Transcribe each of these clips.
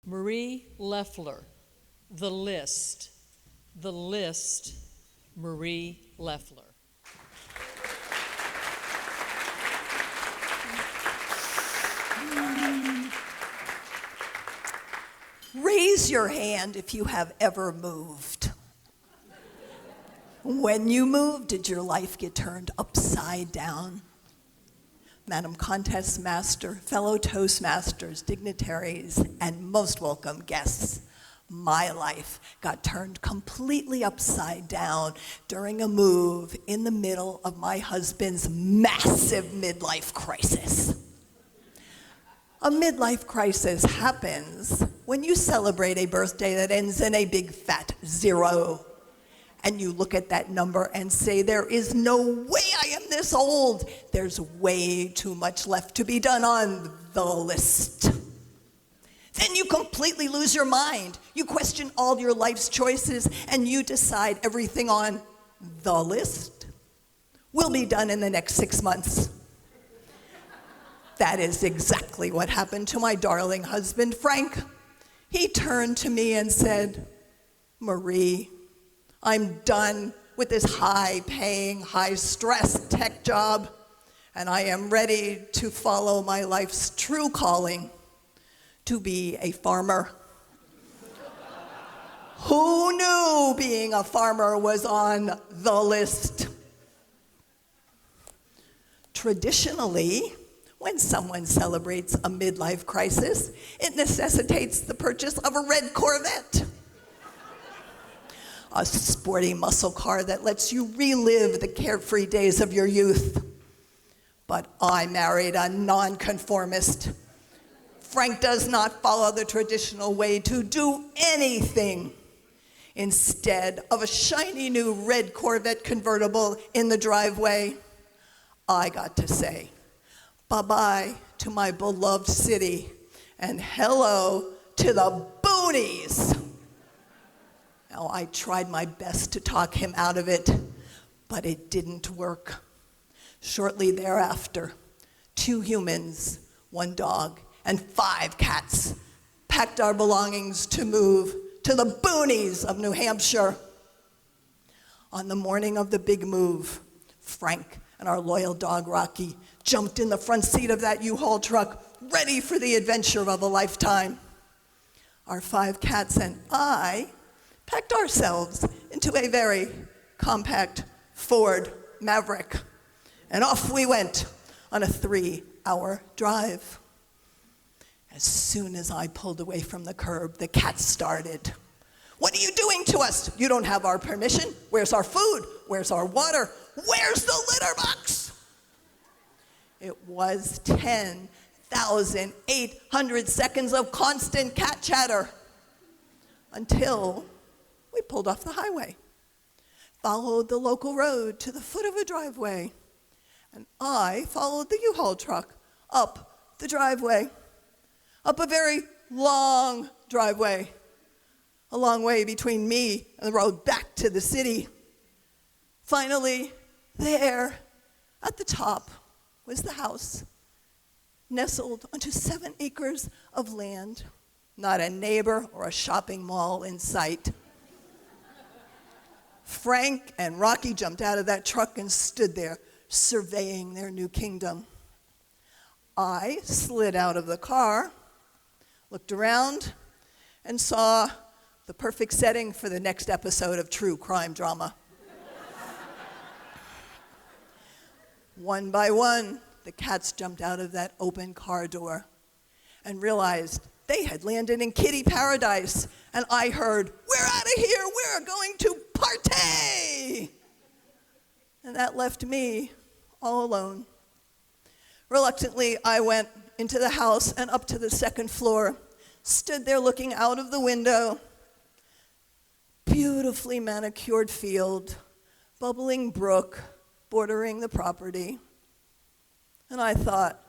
Marie Leffler, The List, Marie Leffler. Raise your hand if you have ever moved. When you moved, did your life get turned upside down? Madam Contest Master, fellow Toastmasters, dignitaries, and most welcome guests, my life got turned completely upside down during a move in the middle of my husband's massive midlife crisis. A midlife crisis happens when you celebrate a birthday that ends in a big fat 0. And you look at that number and say, there is no way I am this old. There's way too much left to be done on the list. Then you completely lose your mind. You question all your life's choices and you decide everything on the list will be done in the next 6 months. That is exactly what happened to my darling husband, Frank. He turned to me and said, Marie, I'm done with this high-paying, high-stress tech job, and I am ready to follow my life's true calling, to be a farmer. Who knew being a farmer was on the list? Traditionally, when someone celebrates a midlife crisis, it necessitates the purchase of a red Corvette. A sporty muscle car that lets you relive the carefree days of your youth. But I married a nonconformist. Frank does not follow the traditional way to do anything. Instead of a shiny new red Corvette convertible in the driveway, I got to say bye-bye to my beloved city and hello to the boonies. Now, I tried my best to talk him out of it, but it didn't work. Shortly thereafter, 2 humans, 1 dog, and 5 cats packed our belongings to move to the boonies of New Hampshire. On the morning of the big move, Frank and our loyal dog, Rocky, jumped in the front seat of that U-Haul truck, ready for the adventure of a lifetime. Our 5 cats and I packed ourselves into a very compact Ford Maverick, and off we went on a 3-hour drive. As soon as I pulled away from the curb, the cats started. What are you doing to us? You don't have our permission. Where's our food? Where's our water? Where's the litter box? It was 10,800 seconds of constant cat chatter until we pulled off the highway, followed the local road to the foot of a driveway, and I followed the U-Haul truck up the driveway, up a very long driveway, a long way between me and the road back to the city. Finally, there at the top was the house, nestled onto 7 acres of land, not a neighbor or a shopping mall in sight. Frank and Rocky jumped out of that truck and stood there, surveying their new kingdom. I slid out of the car, looked around, and saw the perfect setting for the next episode of true crime drama. One by one, the cats jumped out of that open car door and realized they had landed in kitty paradise, and I heard, "We're out of here, we're going to party!" And that left me all alone. Reluctantly, I went into the house and up to the 2nd floor, stood there looking out of the window. Beautifully manicured field, bubbling brook bordering the property. And I thought,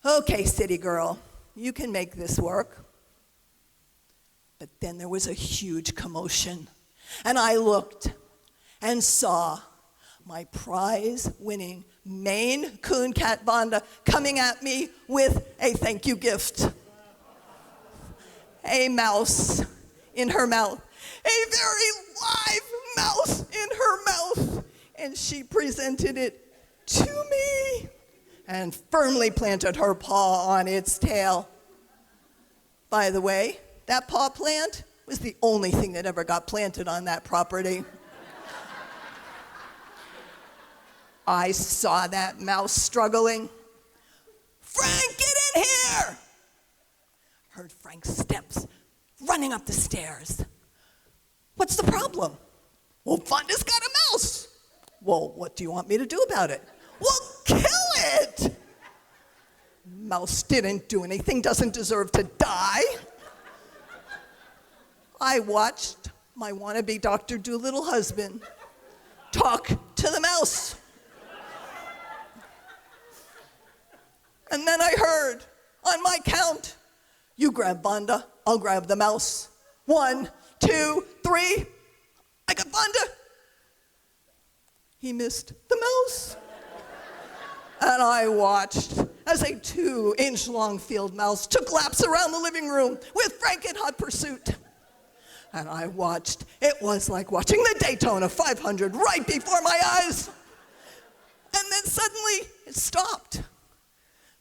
okay, city girl, you can make this work. But then there was a huge commotion, and I looked and saw my prize-winning Maine Coon Cat Bonda coming at me with a thank you gift. a mouse in her mouth, a very live mouse in her mouth. And she presented it to me and firmly planted her paw on its tail. By the way, that paw plant was the only thing that ever got planted on that property. I saw that mouse struggling. "Frank, get in here!" Heard Frank's steps running up the stairs. "What's the problem?" "Well, Fonda's got a mouse." "Well, what do you want me to do about it?" "Well, kill it." Mouse didn't do anything, doesn't deserve to die. I watched my wannabe Dr. Dolittle husband talk to the mouse. And then I heard, on my count, "You grab Vonda, I'll grab the mouse. 1, 2, 3. I got Vonda." He missed the mouse. And I watched as a 2-inch-long field mouse took laps around the living room with Frank in hot pursuit. And I watched. It was like watching the Daytona 500 right before my eyes. And then suddenly it stopped.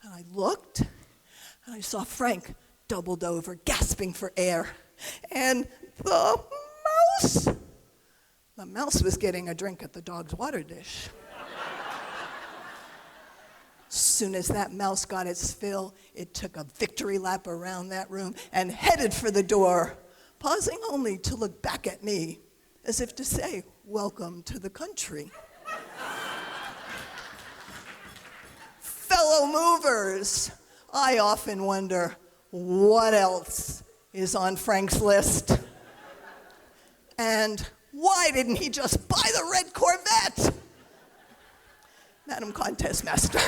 And I looked, and I saw Frank doubled over, gasping for air. And the mouse was getting a drink at the dog's water dish. Soon as that mouse got its fill, it took a victory lap around that room and headed for the door, pausing only to look back at me, as if to say, "Welcome to the country." Fellow movers, I often wonder what else is on Frank's list. And why didn't he just buy the red Corvette? Madam Contest Master.